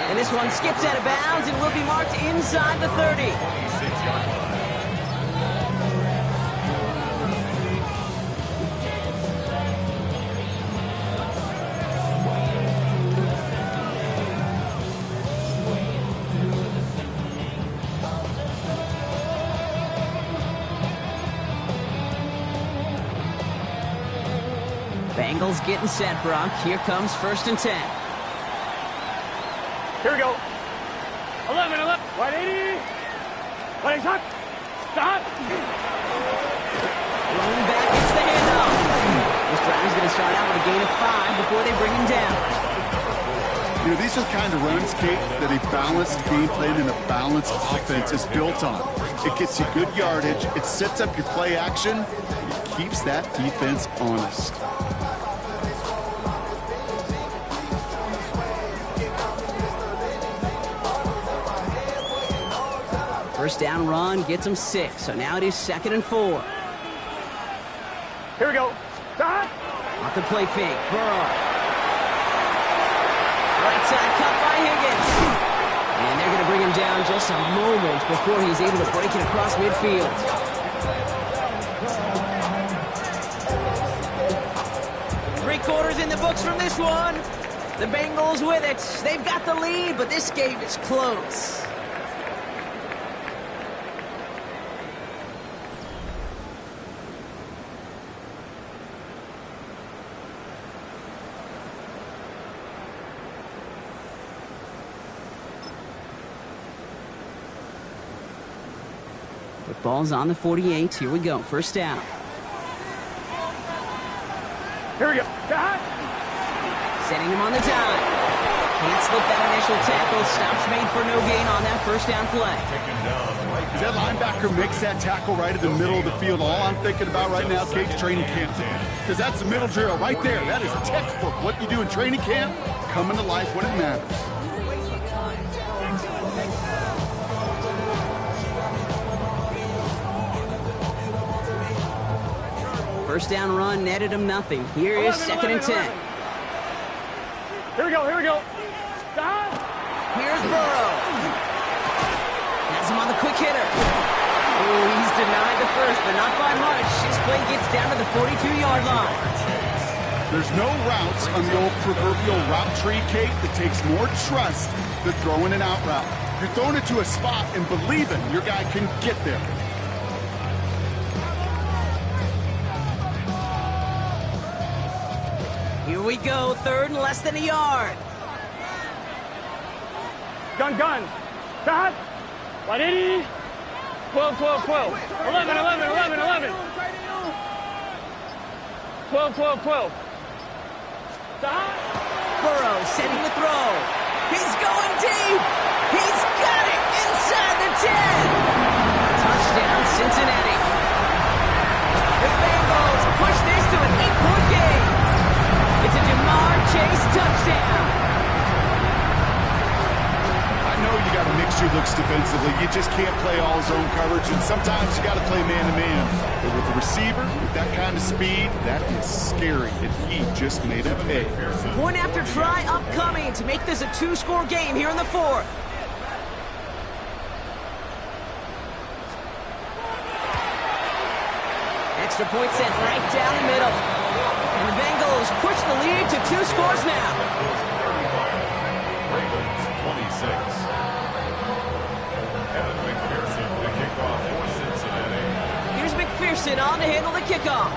And this one skips out of bounds and will be marked inside the 30. 26-yard line. Bengals getting set, Brock. Here comes 1st and 10. Here we go. 11. 180. 180. Stop. Stop. Rolling back, gets the handoff. This driver's going to start out with a gain of 5 before they bring him down. You know, these are the kind of runs, Kate, that a balanced game plan and a balanced offense is built on. It gets you good yardage, it sets up your play action, it keeps that defense honest. First down run gets him 6, so now it is 2nd and 4. Here we go. Stop. Off the play fake, Burrow. Right side cut by Higgins. And they're going to bring him down just a moment before he's able to break it across midfield. Three-quarters in the books from this one. The Bengals with it. They've got the lead, but this game is close. The ball's on the 48. Here we go. First down. Here we go. Stop. Setting him on the dime. Can't slip that initial tackle. Stops made for no gain on that first down play. As that linebacker makes that tackle right in the middle of the field, all I'm thinking about right now, Kate's training camp. Because that's the middle drill right there. That is textbook. What you do in training camp, coming to life when it matters. First down run netted him nothing. Here is 2nd and 10. Here we go. Here we go. Stop. Here's Burrow. Has him on the quick hitter. Oh, he's denied the first, but not by much. His play gets down to the 42-yard line. There's no routes on the old proverbial route tree, Kate, that takes more trust than throwing an out route. You're throwing it to a spot and believing your guy can get there. Here we go, 3rd and less than a yard. Gun. Stop. 180. 12. 11. 12. Stop. Burrow setting the throw. He's going deep. He's got it inside the 10. Touchdown, Cincinnati. The Bengals push this to an 8-point game. It's a Jamar Chase touchdown. I know you got to mix your looks defensively. You just can't play all zone coverage, and sometimes you got to play man-to-man. But with a receiver with that kind of speed, that is scary, and he just made a pay. Point after try upcoming to make this a 2-score game here in the 4th. Extra point sent right down the middle. And the Bengals push the lead to 2 scores now. Ravens 26. Evan McPherson to kick off for Cincinnati. Here's McPherson on to handle the kickoff.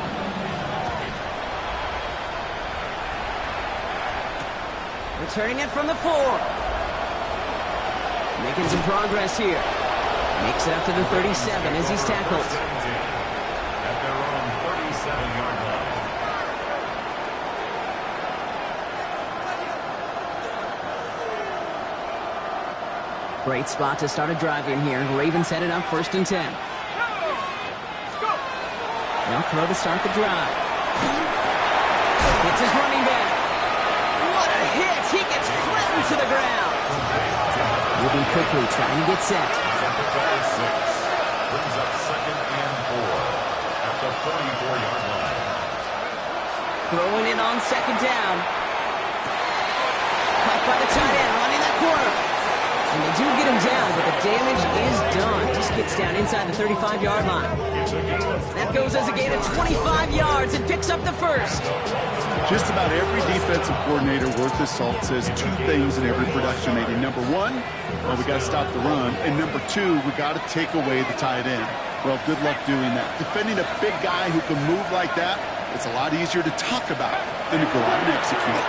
Returning it from the 4. Making some progress here. Makes it up to the 37 as he's tackled. At their own 37-yard line. Great spot to start a drive in here. Ravens headed up 1st and 10. They'll throw to start the drive. It's his running back. What a hit! He gets flattened to the ground. Moving quickly, trying to get set. Brings up 2nd and 4 at the 44-yard line. Throwing it on 2nd down. Caught by the tight end, running that corner. And they do get him down, but the damage is done. Just gets down inside the 35-yard line. That goes as a gain of 25 yards and picks up the first. Just about every defensive coordinator worth his salt says 2 things in every production meeting. Number 1, well, we got to stop the run. And number 2, we got to take away the tight end. Well, good luck doing that. Defending a big guy who can move like that, it's a lot easier to talk about than to go out and execute.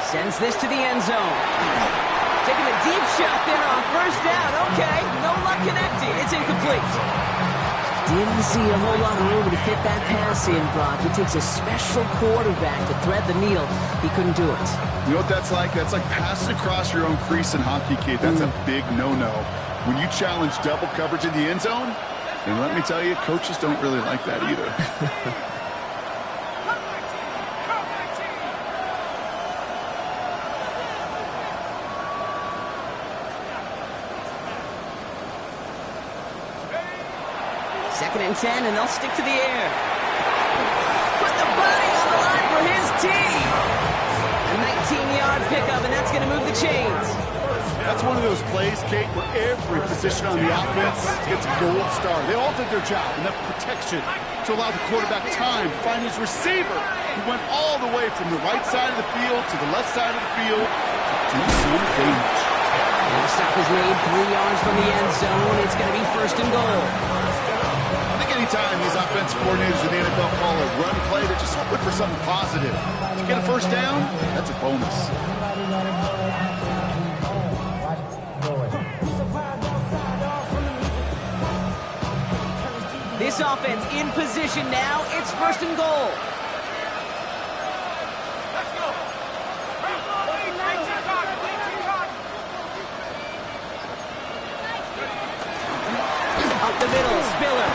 Sends this to the end zone. Taking a deep shot there on first down. Okay, no luck connecting. It's incomplete. Didn't see a whole lot of room to fit that pass in, Brock. It takes a special quarterback to thread the needle. He couldn't do it. You know what that's like? That's like passing across your own crease in hockey, Kate. That's a big no-no. When you challenge double coverage in the end zone, and let me tell you, coaches don't really like that either. Second and 10, and they'll stick to the air. Put the body on the line for his team. A 19-yard pickup, and that's going to move the chains. That's one of those plays, Kate, where every position on the offense gets a gold star. They all did their job, enough protection to allow the quarterback time to find his receiver, who went all the way from the right side of the field to the left side of the field to do some damage. And the stop is made 3 yards from the end zone. It's going to be first and goal. Anytime these offensive coordinators in the NFL call a run play, they're just hoping for something positive. To get a first down, that's a bonus. This offense in position now. It's first and goal. Let's go. Up the middle, Spiller.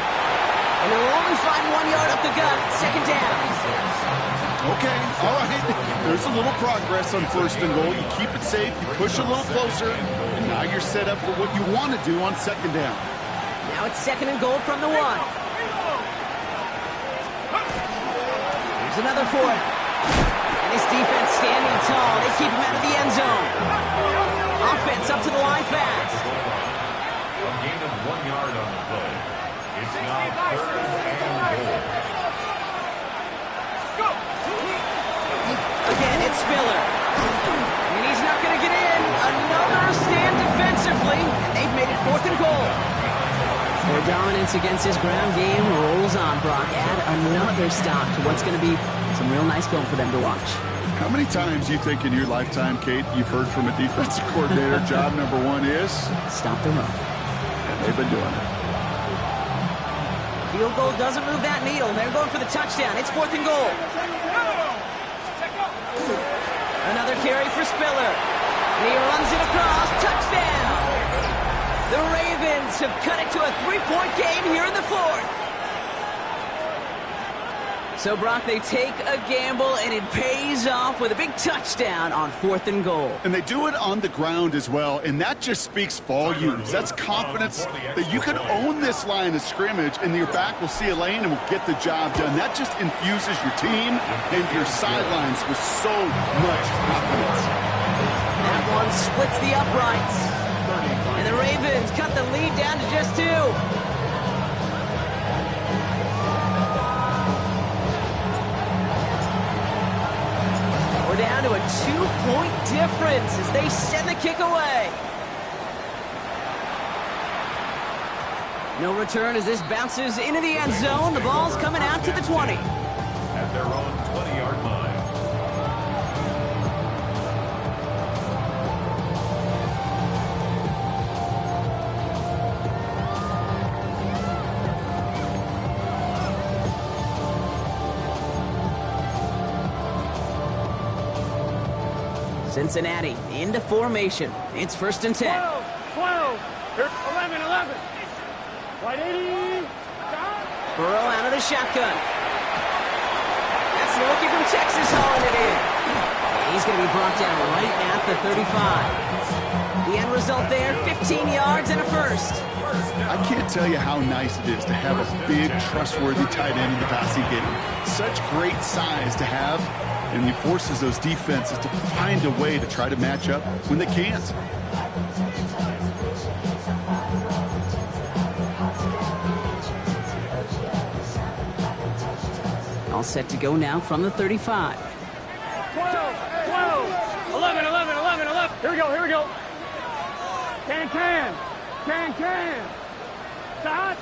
And they'll only find 1 yard up the gut. Second down. Okay, all right. There's a little progress on first and goal. You keep it safe, you push a little closer, and now you're set up for what you want to do on second down. Now it's second and goal from the 1. Here's another 4. And this defense standing tall. They keep him out of the end zone. Offense up to the line fast. A gain of 1 yard on the play. It's now third and goal. Again, it's Spiller. And he's not going to get in. Another stand defensively. And they've made it fourth and goal. Their dominance against this ground game rolls on, Brock. Add another stop to what's going to be some real nice film for them to watch. How many times do you think in your lifetime, Kate, you've heard from a defensive coordinator, job number 1 is? Stop the run. And they've been doing it. Field goal doesn't move that needle. They're going for the touchdown. It's fourth and goal. Another carry for Spiller. And he runs it across. Touchdown! The Ravens have cut it to a 3-point game here in the fourth. So, Brock, they take a gamble, and it pays off with a big touchdown on fourth and goal. And they do it on the ground as well, and that just speaks volumes. That's confidence that you can own this line of scrimmage, and your back will see a lane and will get the job done. That just infuses your team and your sidelines with so much confidence. That one splits the uprights. And the Ravens cut the lead down to just 2. We're down to a 2-point difference as they send the kick away. No return as this bounces into the end zone. The ball's coming out to the 20. At their own 20-yard line. Cincinnati into formation. It's first and 10. 12. 11. Wide 80. Burrow out of the shotgun. That's the rookie from Texas hauling it in. He's going to be brought down right at the 35. The end result there, 15 yards and a first. I can't tell you how nice it is to have a big, trustworthy tight end in the passing game. Such great size to have, and he forces those defenses to find a way to try to match up when they can't. All set to go now from the 35. 12. 11. Here we go. Can. Stop.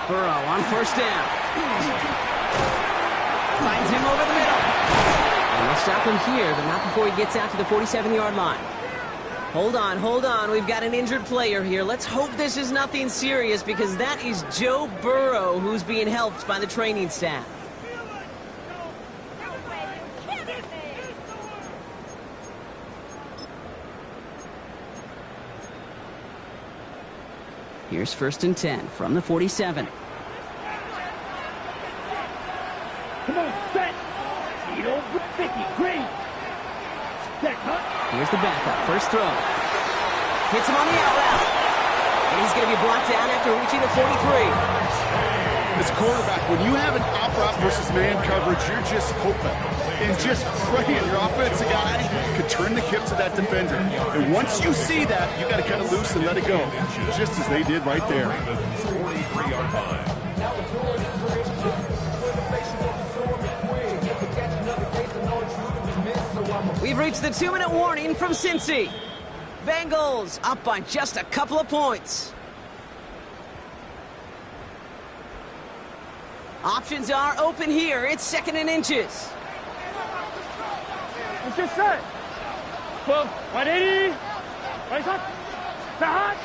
Burrow on first down. stop him here, but not before he gets out to the 47-yard line. Hold on, hold on. We've got an injured player here. Let's hope this is nothing serious, because that is Joe Burrow who's being helped by the training staff. Here's 1st and 10 from the 47. Come on, set. You don't put 50. Great. Set, cut. Here's the backup. First throw. Hits him on the out route. And he's going to be brought down after reaching the 43. As quarterback, when you have an out route versus man coverage, you're just hoping and just praying your offensive guy could turn the hips of that defender. And once you see that, you got to cut it loose and let it go, just as they did right there. 43-yard line. We've reached the 2-minute warning from Cincy. Bengals up by just a couple of points. Options are open here. It's 2nd and inches. It's just set. 12, 180. Right shot. Hot.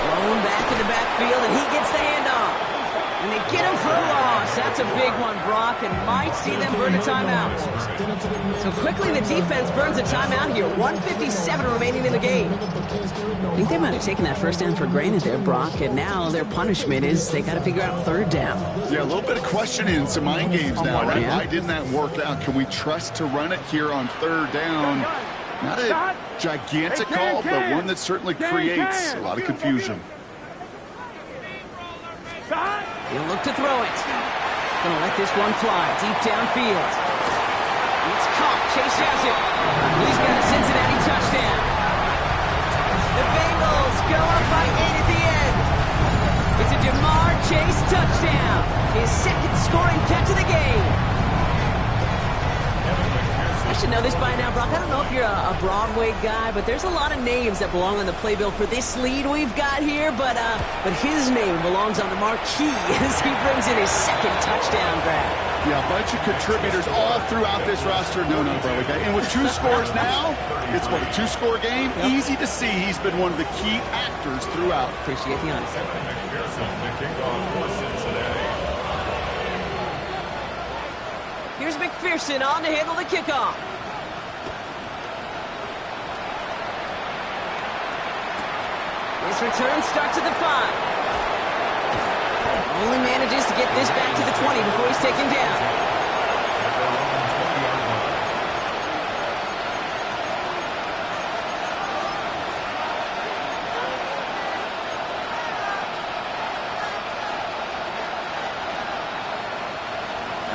Thrown back in the backfield, and he gets the handoff. And they get him for a loss. That's a big one, Brock, and might see them burn a timeout. So quickly the defense burns a timeout here. 1:57 remaining in the game. I think they might have taken that first down for granted there, Brock, and now their punishment is they got to figure out 3rd down. Yeah, a little bit of questioning in some mind games now, right? Yeah. Why didn't that work out? Can we trust to run it here on 3rd down? Not a gigantic call, but one that certainly creates a lot of confusion. He'll look to throw it. Gonna let this one fly deep downfield. It's caught. Chase has it. He's got a Cincinnati touchdown. The Bengals go up by 8 at the end. It's a Jamar Chase touchdown. His 2nd scoring catch of the game. I should know this by now, Brock. I don't know if you're a Broadway guy, but there's a lot of names that belong on the playbill for this lead we've got here, but his name belongs on the marquee as he brings in his 2nd touchdown grab. Yeah, a bunch of contributors all throughout this roster. No, Broadway guy. And with 2 scores now, it's what, a 2-score game? Yep. Easy to see he's been one of the key actors throughout. Appreciate the honesty. McPherson to kick off for Cincinnati. Here's McPherson on to handle the kickoff. His return starts at the 5. Only manages to get this back to the 20 before he's taken down.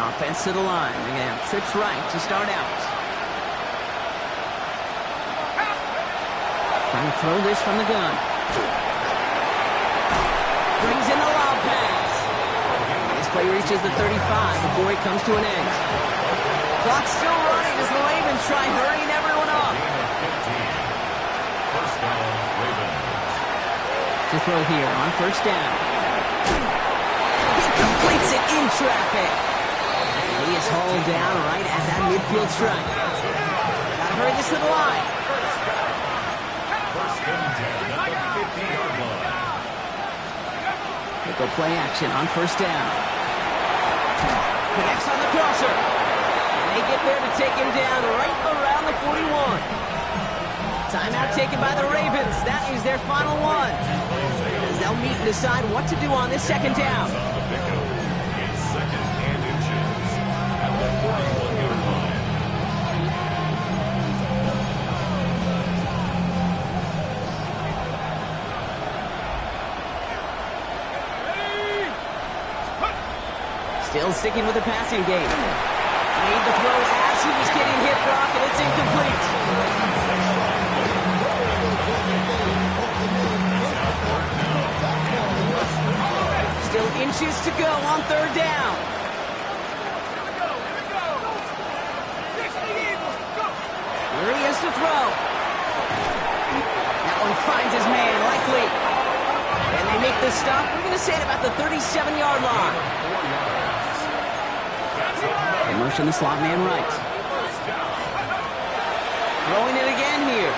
Offense to the line. They're going to have trips right to start out. Trying to throw this from the gun. Brings in the lob pass. This play reaches the 35 before it comes to an end. Clock's still running as the Ravens try hurrying everyone up. First down, Ravens. To throw here on 1st down. He completes it in traffic. He is hauled down right at that midfield stripe. Gotta hurry this to the line. First and 10 at the 50-yard line. They go play action on 1st down. Connects on the crosser. And they get there to take him down right around the 41. Timeout taken by the Ravens. That is their final one. As they'll meet and decide what to do on this 2nd down. It's 2nd and inches at the 41-yard line. Still sticking with the passing game. Made the throw as he was getting hit, Brock, and it's incomplete. Still inches to go on 3rd down. Here he is to throw. That one finds his man, likely. And they make the stop. We're going to say it about the 37-yard line. Motion the slot man right. Throwing it again here.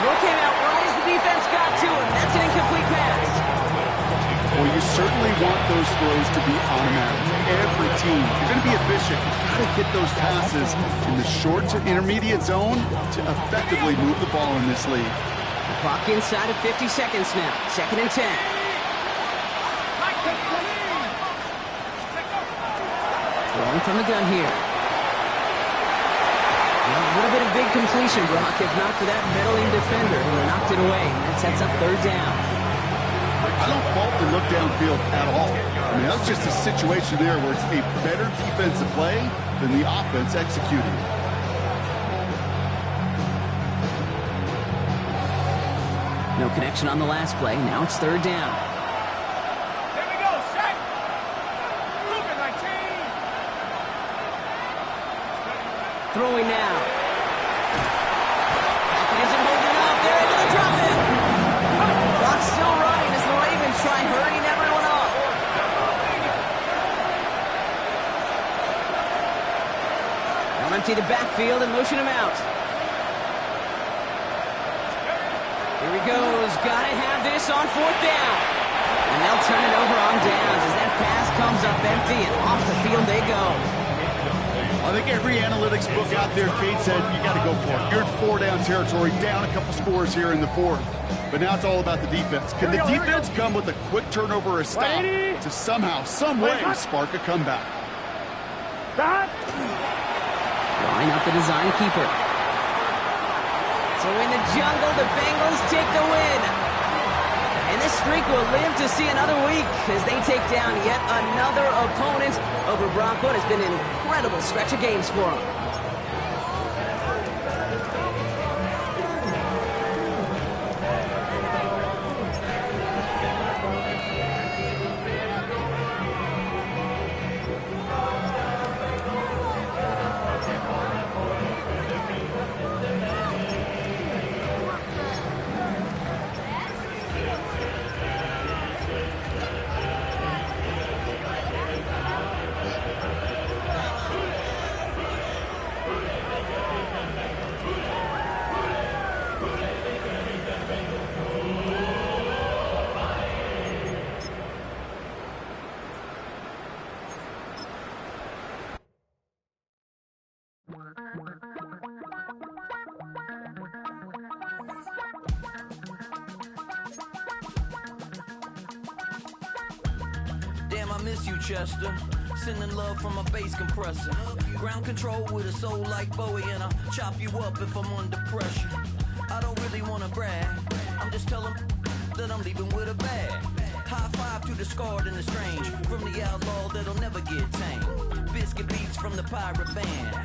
Throw came out right as the defense got to him. That's an incomplete pass. Well, you certainly want those throws to be automatic. Every team, if you're going to be efficient, you've got to hit those passes in the short to intermediate zone to effectively move the ball in this league. The clock inside of 50 seconds now. 2nd and 10. Throwing from the gun here. Well, a little bit of big completion, Brock, if not for that meddling defender who knocked it away. That sets up 3rd down. I don't fault the look downfield at all. I mean, that's just a situation there where it's a better defensive play than the offense executing. No connection on the last play. Now it's 3rd down. Here we go, set. Move it, 19. Throwing now. Hackett isn't holding up. They're able to drop it. Clock's still running as the Ravens try hurrying everyone up. They'll empty the backfield and motion him out. Here he goes. Gotta have this on 4th down. And they'll turn it over on downs as that pass comes up empty and off the field they go. I think every analytics book out there, Kate, said you got to go for it. You're in 4-down territory, down a couple scores here in the 4th. But now it's all about the defense. Can the defense come with a quick turnover or a stop to somehow, some way, spark a comeback? Drawing up the design keeper. So in the jungle, the Bengals take the win. And this streak will live to see another week as they take down yet another opponent over Brock. What has been an incredible stretch of games for them. Damn, I miss you, Chester. Sending love from a bass compressor. Ground control with a soul like Bowie, and I'll chop you up if I'm under pressure. I don't really wanna brag. I'm just telling that I'm leaving with a bag. High five to the scarred and the strange. From the outlaw that'll never get tamed. Biscuit beats from the pirate band.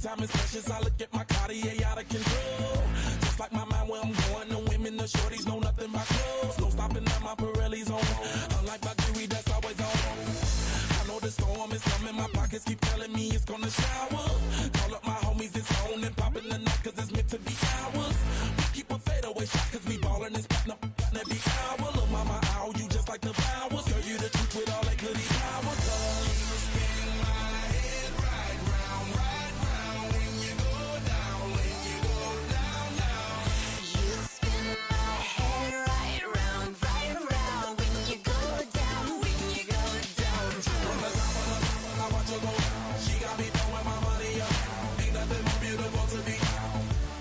Time is precious, I look at my Cartier out of control. Just like my mind where I'm going, the women, the shorties know nothing but clothes. No stopping at my Pirelli's on. Unlike my jewelry that's always on. I know the storm is coming, my pockets keep telling me it's gonna shower. Call up my homies, it's on and popping the night cause it's meant to be ours. We keep a fadeaway shot cause we ballin' and spittin' up every hour. Look mama, ow, you just like the flowers. Tell you the truth with all that goody power. You spin my head right round, right round. When you go down, when you go down, down. You spin my head right round, right around. When you go down, when you go down. From the top of the top, I watch her go down. She got me throwing my money up. Ain't nothing more beautiful to me.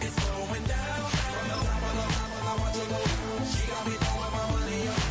It's going down. From the top of the top, I watch her go down. She got me